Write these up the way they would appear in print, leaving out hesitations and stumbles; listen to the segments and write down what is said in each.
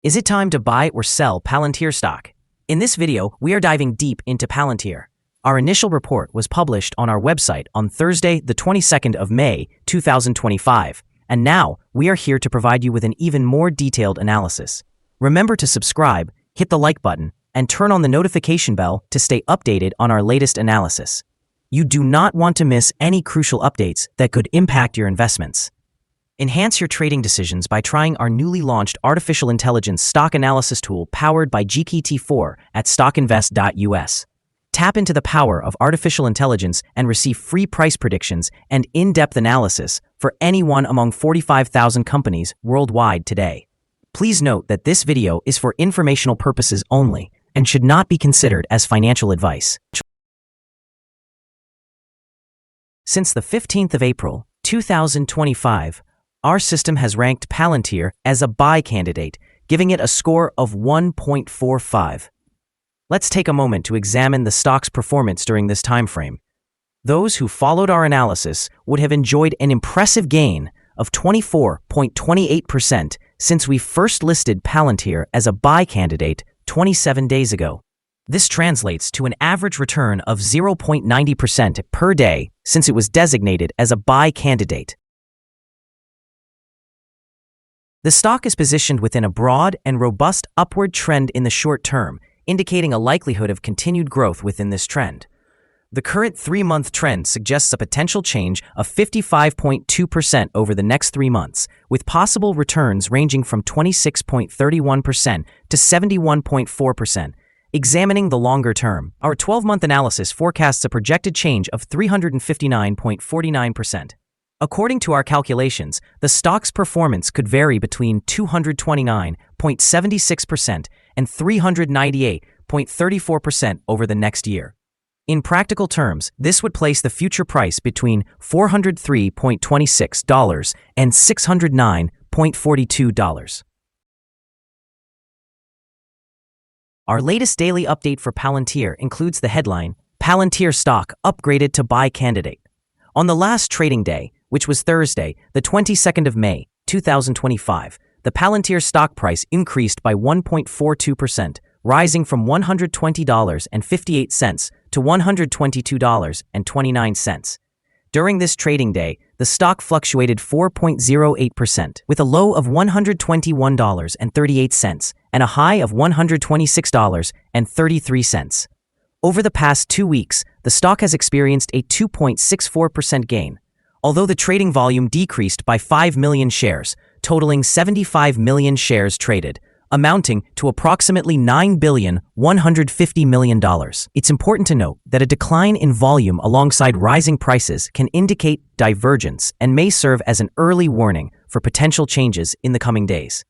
Is it time to buy or sell Palantir stock? In this video, we are diving deep into Palantir. Our initial report was published on our website on Thursday, the 22nd of May, 2025, and now we are here to provide you with an even more detailed analysis. Remember to subscribe, hit the like button, and turn on the notification bell to stay updated on our latest analysis. You do not want to miss any crucial updates that could impact your investments. Enhance your trading decisions by trying our newly launched artificial intelligence stock analysis tool powered by GPT-4 at StockInvest.us. Tap into the power of artificial intelligence and receive free price predictions and in-depth analysis for any one among 45,000 companies worldwide today. Please note that this video is for informational purposes only and should not be considered as financial advice. Since the 15th of April, 2025, our system has ranked Palantir as a buy candidate, giving it a score of 1.45. Let's take a moment to examine the stock's performance during this time frame. Those who followed our analysis would have enjoyed an impressive gain of 24.28% since we first listed Palantir as a buy candidate 27 days ago. This translates to an average return of 0.90% per day since it was designated as a buy candidate. The stock is positioned within a broad and robust upward trend in the short term, indicating a likelihood of continued growth within this trend. The current 3-month trend suggests a potential change of 55.2% over the next 3 months, with possible returns ranging from 26.31% to 71.4%. Examining the longer term, our 12-month analysis forecasts a projected change of 359.49%. According to our calculations, the stock's performance could vary between 229.76% and 398.34% over the next year. In practical terms, this would place the future price between $403.26 and $609.42. Our latest daily update for Palantir includes the headline, Palantir stock upgraded to buy candidate. On the last trading day, which was Thursday, the 22nd of May, 2025, the Palantir stock price increased by 1.42%, rising from $120.58 to $122.29. During this trading day, the stock fluctuated 4.08%, with a low of $121.38 and a high of $126.33. Over the past 2 weeks, the stock has experienced a 2.64% gain, although the trading volume decreased by 5 million shares, totaling 75 million shares traded, amounting to approximately $9.15 billion. It's important to note that a decline in volume alongside rising prices can indicate divergence and may serve as an early warning for potential changes in the coming days.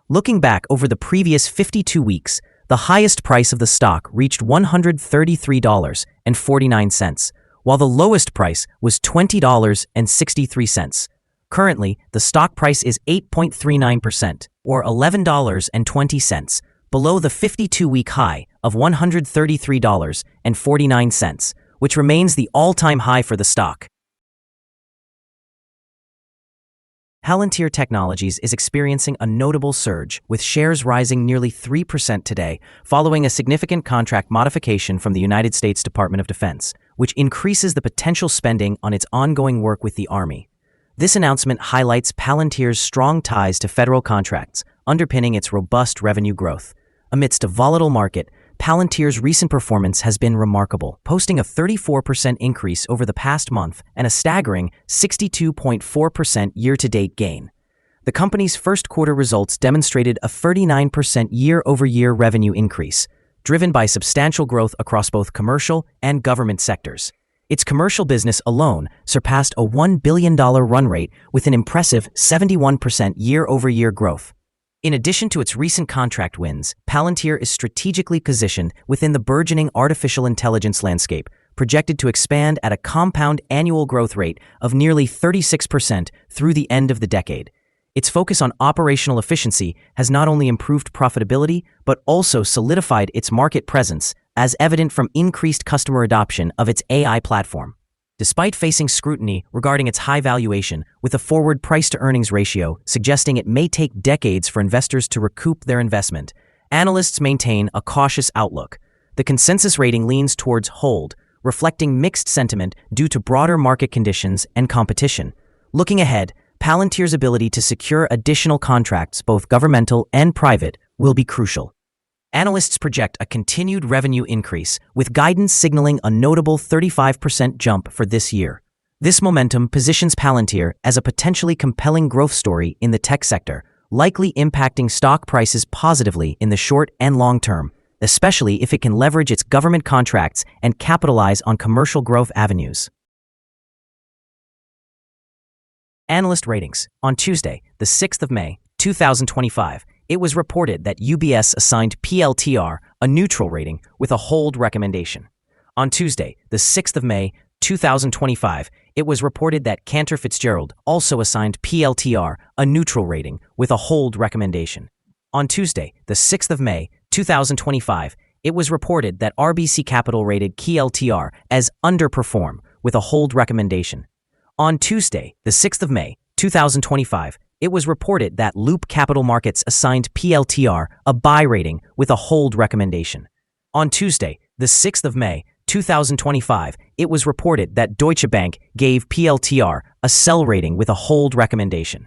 Looking back over the previous 52 weeks, the highest price of the stock reached $133.49, while the lowest price was $20.63. Currently, the stock price is 8.39%, or $11.20, below the 52-week high of $133.49, which remains the all-time high for the stock. Palantir Technologies is experiencing a notable surge, with shares rising nearly 3% today, following a significant contract modification from the United States Department of Defense, which increases the potential spending on its ongoing work with the Army. This announcement highlights Palantir's strong ties to federal contracts, underpinning its robust revenue growth. Amidst a volatile market, Palantir's recent performance has been remarkable, posting a 34% increase over the past month and a staggering 62.4% year-to-date gain. The company's first quarter results demonstrated a 39% year-over-year revenue increase, driven by substantial growth across both commercial and government sectors. Its commercial business alone surpassed a $1 billion run rate with an impressive 71% year-over-year growth. In addition to its recent contract wins, Palantir is strategically positioned within the burgeoning artificial intelligence landscape, projected to expand at a compound annual growth rate of nearly 36% through the end of the decade. Its focus on operational efficiency has not only improved profitability, but also solidified its market presence, as evident from increased customer adoption of its AI platform. despite facing scrutiny regarding its high valuation, with a forward price-to-earnings ratio suggesting it may take decades for investors to recoup their investment. Analysts maintain a cautious outlook. The consensus rating leans towards hold, reflecting mixed sentiment due to broader market conditions and competition. Looking ahead, Palantir's ability to secure additional contracts, both governmental and private, will be crucial. Analysts project a continued revenue increase, with guidance signaling a notable 35% jump for this year. This momentum positions Palantir as a potentially compelling growth story in the tech sector, likely impacting stock prices positively in the short and long term, especially if it can leverage its government contracts and capitalize on commercial growth avenues. Analyst ratings. On Tuesday, the 6th of May, 2025, it was reported that UBS assigned PLTR a neutral rating with a hold recommendation. On Tuesday, the 6th of May, 2025, it was reported that Cantor Fitzgerald also assigned PLTR a neutral rating with a hold recommendation. On Tuesday, the 6th of May, 2025, it was reported that RBC Capital rated PLTR as underperform with a hold recommendation. On Tuesday, the 6th of May, 2025, it was reported that Loop Capital Markets assigned PLTR a buy rating with a hold recommendation. On Tuesday, the 6th of May, 2025, it was reported that Deutsche Bank gave PLTR a sell rating with a hold recommendation.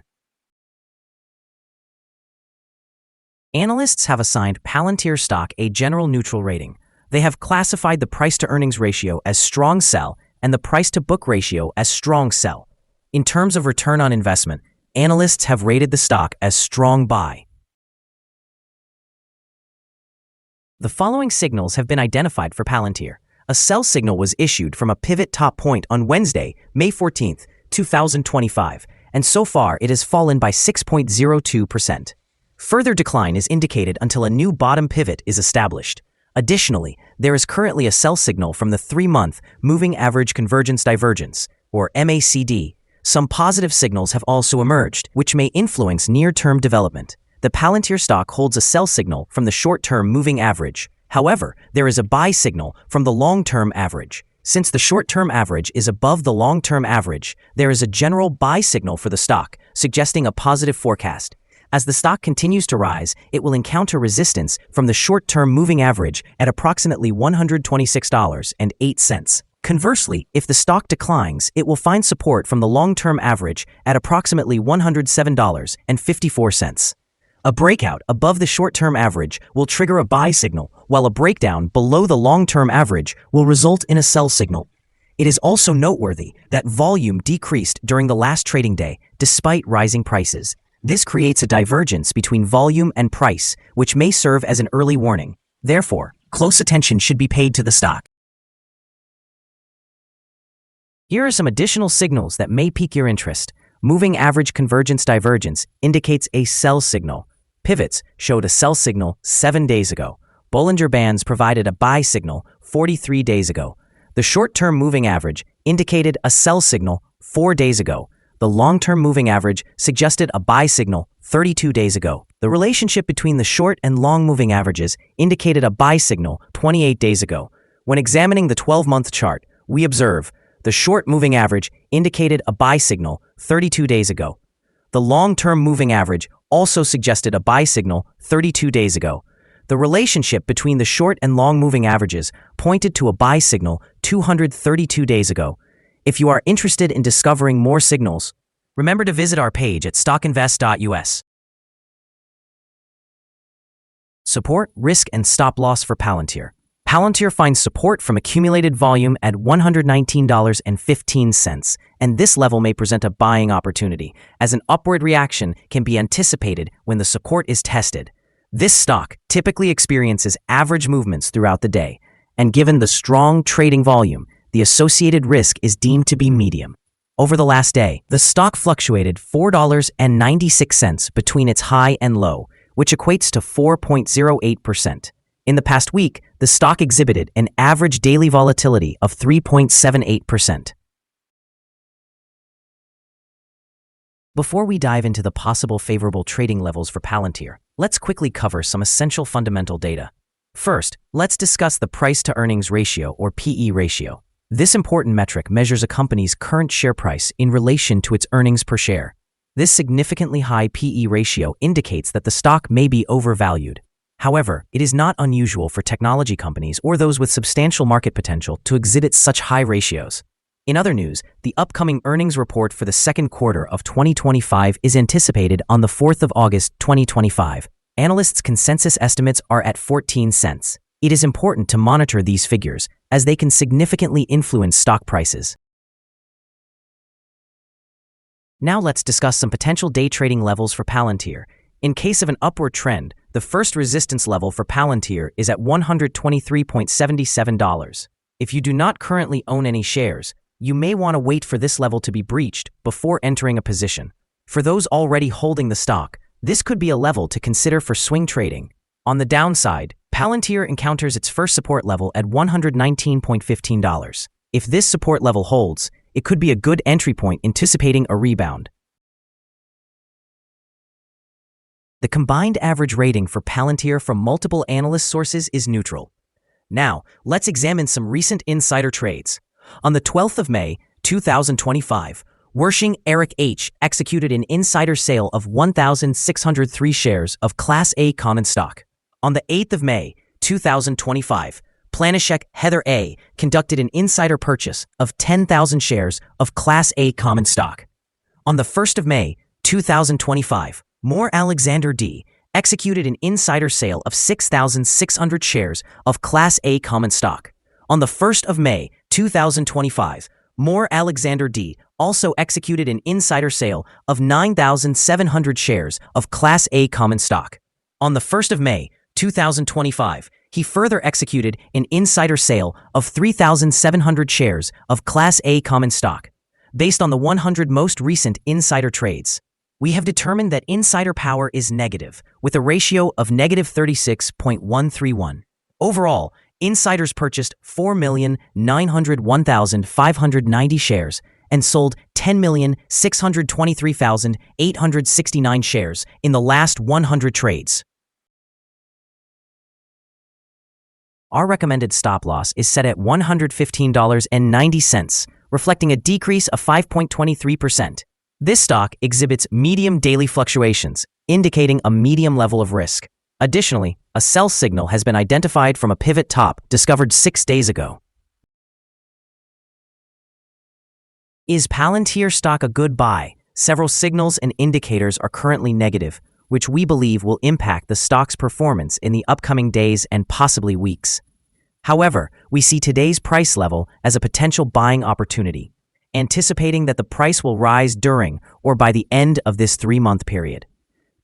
Analysts have assigned Palantir stock a general neutral rating. They have classified the price-to-earnings ratio as strong sell and the price-to-book ratio as strong sell. In terms of return on investment, analysts have rated the stock as strong buy. The following signals have been identified for Palantir. A sell signal was issued from a pivot top point on Wednesday, May 14, 2025, and so far it has fallen by 6.02%. Further decline is indicated until a new bottom pivot is established. Additionally, there is currently a sell signal from the 3-month Moving Average Convergence Divergence, or MACD. Some positive signals have also emerged, which may influence near-term development. The Palantir stock holds a sell signal from the short-term moving average. However, there is a buy signal from the long-term average. Since the short-term average is above the long-term average, there is a general buy signal for the stock, suggesting a positive forecast. As the stock continues to rise, it will encounter resistance from the short-term moving average at approximately $126.08. Conversely, if the stock declines, it will find support from the long-term average at approximately $107.54. A breakout above the short-term average will trigger a buy signal, while a breakdown below the long-term average will result in a sell signal. It is also noteworthy that volume decreased during the last trading day, despite rising prices. This creates a divergence between volume and price, which may serve as an early warning. Therefore, close attention should be paid to the stock. Here are some additional signals that may pique your interest. Moving Average Convergence Divergence indicates a sell signal. Pivots showed a sell signal 7 days ago. Bollinger Bands provided a buy signal 43 days ago. The short-term moving average indicated a sell signal 4 days ago. The long-term moving average suggested a buy signal 32 days ago. The relationship between the short and long moving averages indicated a buy signal 28 days ago. When examining the 12-month chart, we observe the short moving average indicated a buy signal 32 days ago. The long-term moving average also suggested a buy signal 32 days ago. The relationship between the short and long moving averages pointed to a buy signal 232 days ago. If you are interested in discovering more signals, remember to visit our page at StockInvest.us. Support, risk, and stop loss for Palantir. Palantir finds support from accumulated volume at $119.15, and this level may present a buying opportunity, as an upward reaction can be anticipated when the support is tested. This stock typically experiences average movements throughout the day, and given the strong trading volume, the associated risk is deemed to be medium. Over the last day, the stock fluctuated $4.96 between its high and low, which equates to 4.08%. In the past week, the stock exhibited an average daily volatility of 3.78%. Before we dive into the possible favorable trading levels for Palantir, let's quickly cover some essential fundamental data. First, let's discuss the price-to-earnings ratio, or PE ratio. This important metric measures a company's current share price in relation to its earnings per share. This significantly high P/E ratio indicates that the stock may be overvalued. However, it is not unusual for technology companies or those with substantial market potential to exhibit such high ratios. In other news, the upcoming earnings report for the second quarter of 2025 is anticipated on the 4th of August 2025. Analysts' consensus estimates are at 14 cents. It is important to monitor these figures, as they can significantly influence stock prices. Now let's discuss some potential day trading levels for Palantir. In case of an upward trend, the first resistance level for Palantir is at $123.77. If you do not currently own any shares, you may want to wait for this level to be breached before entering a position. For those already holding the stock, this could be a level to consider for swing trading. On the downside, Palantir encounters its first support level at $119.15. If this support level holds, it could be a good entry point anticipating a rebound. The combined average rating for Palantir from multiple analyst sources is neutral. Now, let's examine some recent insider trades. On the 12th of May, 2025, Wershing Eric H. executed an insider sale of 1,603 shares of Class A common stock. On the 8th of May, 2025, Planishek Heather A. conducted an insider purchase of 10,000 shares of Class A common stock. On the 1st of May, 2025, Moore Alexander D. executed an insider sale of 6,600 shares of Class A common stock. On the 1st of May, 2025, Moore Alexander D. also executed an insider sale of 9,700 shares of Class A common stock. On the 1st of May, 2025, he further executed an insider sale of 3,700 shares of Class A common stock. Based on the 100 most recent insider trades, we have determined that insider power is negative, with a ratio of negative 36.131. Overall, insiders purchased 4,901,590 shares and sold 10,623,869 shares in the last 100 trades. Our recommended stop loss is set at $115.90, reflecting a decrease of 5.23%. This stock exhibits medium daily fluctuations, indicating a medium level of risk. Additionally, a sell signal has been identified from a pivot top discovered 6 days ago. Is Palantir stock a good buy? Several signals and indicators are currently negative, which we believe will impact the stock's performance in the upcoming days and possibly weeks. However, we see today's price level as a potential buying opportunity, anticipating that the price will rise during or by the end of this 3-month period.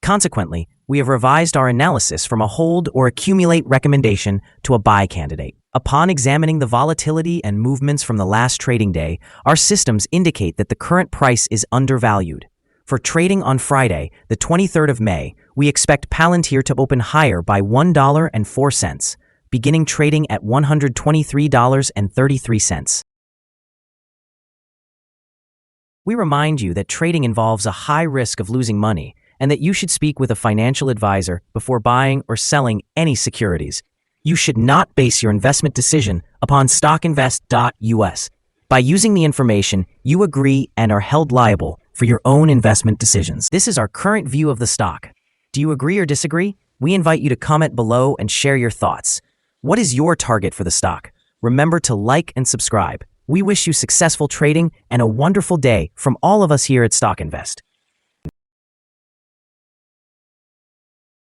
Consequently, we have revised our analysis from a hold or accumulate recommendation to a buy candidate. Upon examining the volatility and movements from the last trading day, our systems indicate that the current price is undervalued. For trading on Friday, the 23rd of May, we expect Palantir to open higher by $1.04, beginning trading at $123.33. We remind you that trading involves a high risk of losing money and that you should speak with a financial advisor before buying or selling any securities. You should not base your investment decision upon StockInvest.us. By using the information, you agree and are held liable for your own investment decisions. This is our current view of the stock. Do you agree or disagree? We invite you to comment below and share your thoughts. What is your target for the stock? Remember to like and subscribe. We wish you successful trading and a wonderful day from all of us here at StockInvest.